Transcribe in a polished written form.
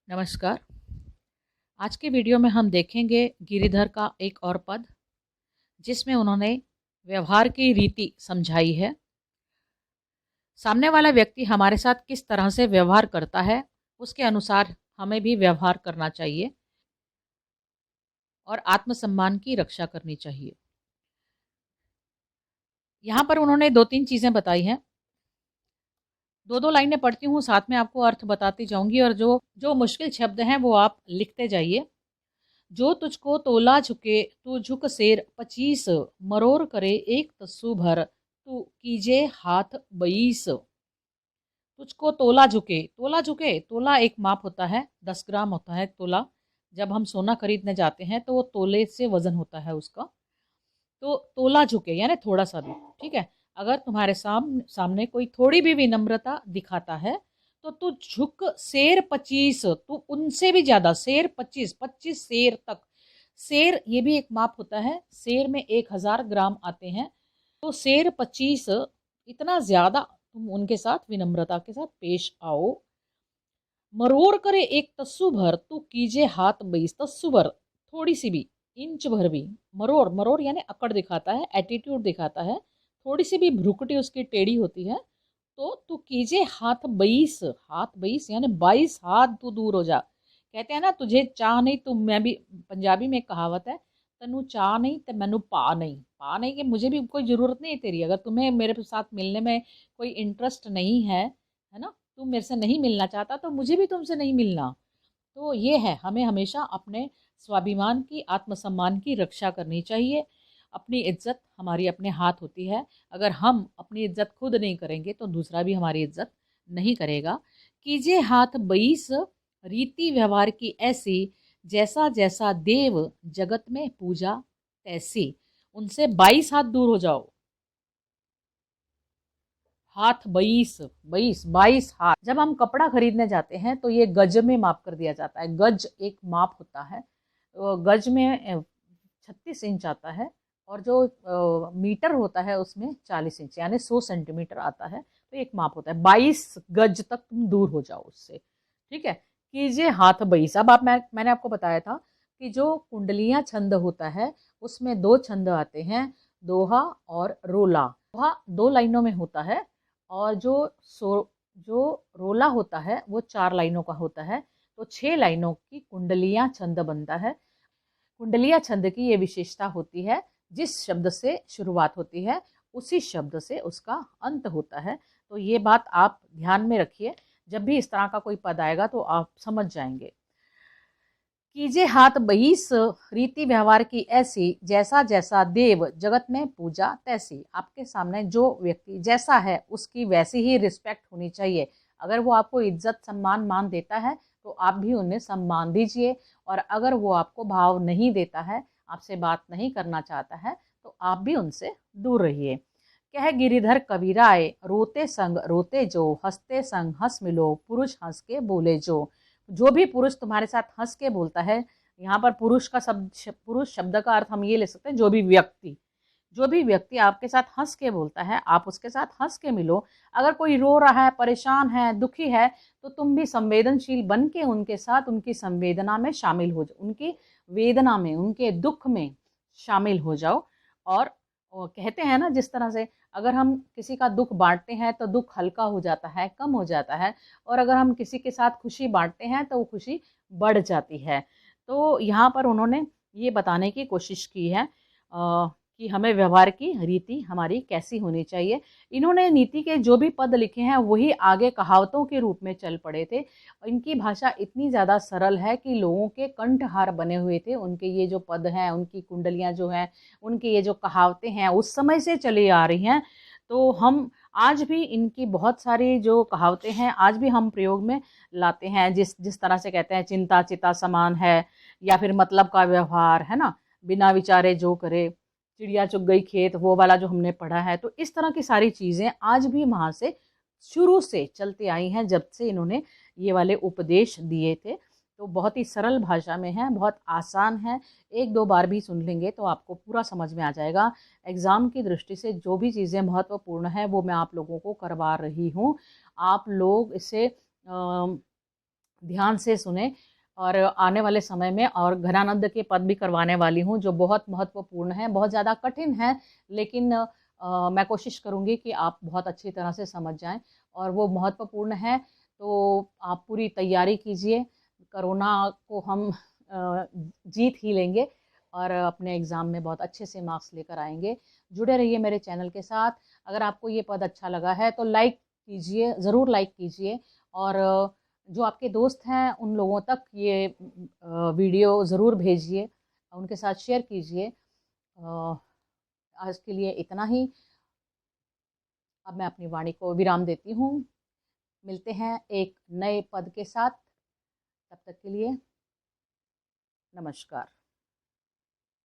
नमस्कार। आज के वीडियो में हम देखेंगे गिरिधर का एक और पद, जिसमें उन्होंने व्यवहार की रीति समझाई है। सामने वाला व्यक्ति हमारे साथ किस तरह से व्यवहार करता है, उसके अनुसार हमें भी व्यवहार करना चाहिए और आत्मसम्मान की रक्षा करनी चाहिए। यहाँ पर उन्होंने 2-3 चीज़ें बताई हैं। 2-2 लाइनें पढ़ती हूँ, साथ में आपको अर्थ बताती जाऊँगी और जो जो मुश्किल शब्द हैं वो आप लिखते जाइए। जो तुझको तोला झुके तू झुक शेर 25, मरोर करे एक तस्सु भर तू कीजे हाथ 22। तुझको तोला झुके, तोला एक माप होता है, 10 ग्राम होता है तोला। जब हम सोना खरीदने जाते हैं तो वो तोले से वजन होता है उसका। तो तोला झुके यानी थोड़ा सा भी, ठीक है। अगर तुम्हारे सामने कोई थोड़ी भी विनम्रता दिखाता है तो तू झुक शेर 25, तू उनसे भी ज्यादा शेर 25 शेर तक। शेर ये भी एक माप होता है, शेर में 1000 ग्राम आते हैं। तो शेर 25, इतना ज्यादा तुम उनके साथ विनम्रता के साथ पेश आओ। मरोड़ करे एक तस्सु भर तू कीजे हाथ 22, तस्सु भर थोड़ी सी भी, इंच भर भी। मरोड़ मरोड़ यानी अकड़ दिखाता है, एटीट्यूड दिखाता है, थोड़ी सी भी भ्रुकुटी उसकी टेढ़ी होती है तो तू कीजे हाथ 22, हाथ 22 यानी 22 हाथ तू दूर हो जा। कहते हैं ना, तुझे चाह नहीं तो मैं भी, पंजाबी में एक कहावत है, तनु चाह नहीं तो मैनू पा नहीं। पा नहीं कि मुझे भी कोई ज़रूरत नहीं है तेरी, अगर तुम्हें मेरे साथ मिलने में कोई इंटरेस्ट नहीं है ना, तुम मेरे से नहीं मिलना चाहता तो मुझे भी तुमसे नहीं मिलना। तो ये है, हमें हमेशा अपने स्वाभिमान की, आत्मसम्मान की रक्षा करनी चाहिए। अपनी इज्जत हमारी अपने हाथ होती है। अगर हम अपनी इज्जत खुद नहीं करेंगे तो दूसरा भी हमारी इज्जत नहीं करेगा। कीजिए हाथ 22, रीति व्यवहार की ऐसी, जैसा जैसा देव जगत में पूजा तैसी। उनसे 22 हाथ दूर हो जाओ। हाथ 22, 22 हाथ। जब हम कपड़ा खरीदने जाते हैं तो ये गज में माप कर दिया जाता है। गज एक माप होता है, तो गज में 36 इंच आता है और जो मीटर होता है उसमें 40 इंच यानी 100 सेंटीमीटर आता है। तो एक माप होता है, 22 गज तक तुम दूर हो जाओ उससे, ठीक है। कीजिए हाथ 22। अब मैंने आपको बताया था कि जो कुंडलियां छंद होता है उसमें 2 छंद आते हैं, दोहा और रोला। दोहा 2 लाइनों में होता है और जो रोला होता है वो 4 लाइनों का होता है। तो 6 लाइनों की कुंडलियां छंद बनता है। कुंडलिया छंद की ये विशेषता होती है, जिस शब्द से शुरुआत होती है उसी शब्द से उसका अंत होता है। तो ये बात आप ध्यान में रखिए, जब भी इस तरह का कोई पद आएगा तो आप समझ जाएंगे। कीजिए हाथ 22, रीति व्यवहार की ऐसी, जैसा जैसा देव जगत में पूजा तैसी। आपके सामने जो व्यक्ति जैसा है उसकी वैसी ही रिस्पेक्ट होनी चाहिए। अगर वो आपको इज्जत सम्मान मान देता है तो आप भी उन्हें सम्मान दीजिए, और अगर वो आपको भाव नहीं देता है, आपसे बात नहीं करना चाहता है, तो आप भी उनसे दूर रहिए। कह गिरिधर कबीराए, रोते संग रोते जो, हंसते संग हंस मिलो, पुरुष हंस के बोले जो भी पुरुष तुम्हारे साथ हंस के बोलता है, यहाँ पर पुरुष शब्द का अर्थ हम ये ले सकते हैं, जो भी व्यक्ति आपके साथ हंस के बोलता है, आप उसके साथ हंस के मिलो। अगर कोई रो रहा है, परेशान है, दुखी है, तो तुम भी संवेदनशील बन के उनके साथ उनकी संवेदना में शामिल हो जाओ, उनकी वेदना में, उनके दुख में शामिल हो जाओ। और कहते हैं ना, जिस तरह से अगर हम किसी का दुख बांटते हैं तो दुख हल्का हो जाता है, कम हो जाता है, और अगर हम किसी के साथ खुशी बांटते हैं तो वो खुशी बढ़ जाती है। तो यहाँ पर उन्होंने ये बताने की कोशिश की है कि हमें व्यवहार की रीति हमारी कैसी होनी चाहिए। इन्होंने नीति के जो भी पद लिखे हैं वही आगे कहावतों के रूप में चल पड़े थे। इनकी भाषा इतनी ज़्यादा सरल है कि लोगों के कंठहार बने हुए थे। उनके ये जो पद हैं, उनकी कुंडलियाँ जो हैं, उनकी ये जो कहावतें हैं उस समय से चली आ रही हैं। तो हम आज भी इनकी बहुत सारी जो कहावतें हैं आज भी हम प्रयोग में लाते हैं। जिस जिस तरह से कहते हैं, चिंता चिता समान है, या फिर मतलब का व्यवहार है ना, बिना विचारे जो करे, चिड़िया चुग गई खेत, वो वाला जो हमने पढ़ा है। तो इस तरह की सारी चीज़ें आज भी वहाँ से शुरू से चलती आई हैं, जब से इन्होंने ये वाले उपदेश दिए थे। तो बहुत ही सरल भाषा में है, बहुत आसान है। 1-2 बार भी सुन लेंगे तो आपको पूरा समझ में आ जाएगा। एग्ज़ाम की दृष्टि से जो भी चीज़ें महत्वपूर्ण है वो मैं आप लोगों को करवा रही हूँ। आप लोग इसे ध्यान से सुने। और आने वाले समय में और घनानंद के पद भी करवाने वाली हूँ, जो बहुत महत्वपूर्ण है, बहुत ज़्यादा कठिन है, लेकिन मैं कोशिश करूँगी कि आप बहुत अच्छी तरह से समझ जाएं। और वो महत्वपूर्ण है, तो आप पूरी तैयारी कीजिए। कोरोना को हम जीत ही लेंगे और अपने एग्ज़ाम में बहुत अच्छे से मार्क्स लेकर आएंगे। जुड़े रहिए मेरे चैनल के साथ। अगर आपको ये पद अच्छा लगा है तो लाइक कीजिए, ज़रूर लाइक कीजिए। और जो आपके दोस्त हैं उन लोगों तक ये वीडियो ज़रूर भेजिए, उनके साथ शेयर कीजिए। आज के लिए इतना ही। अब मैं अपनी वाणी को विराम देती हूँ। मिलते हैं एक नए पद के साथ। तब तक के लिए नमस्कार।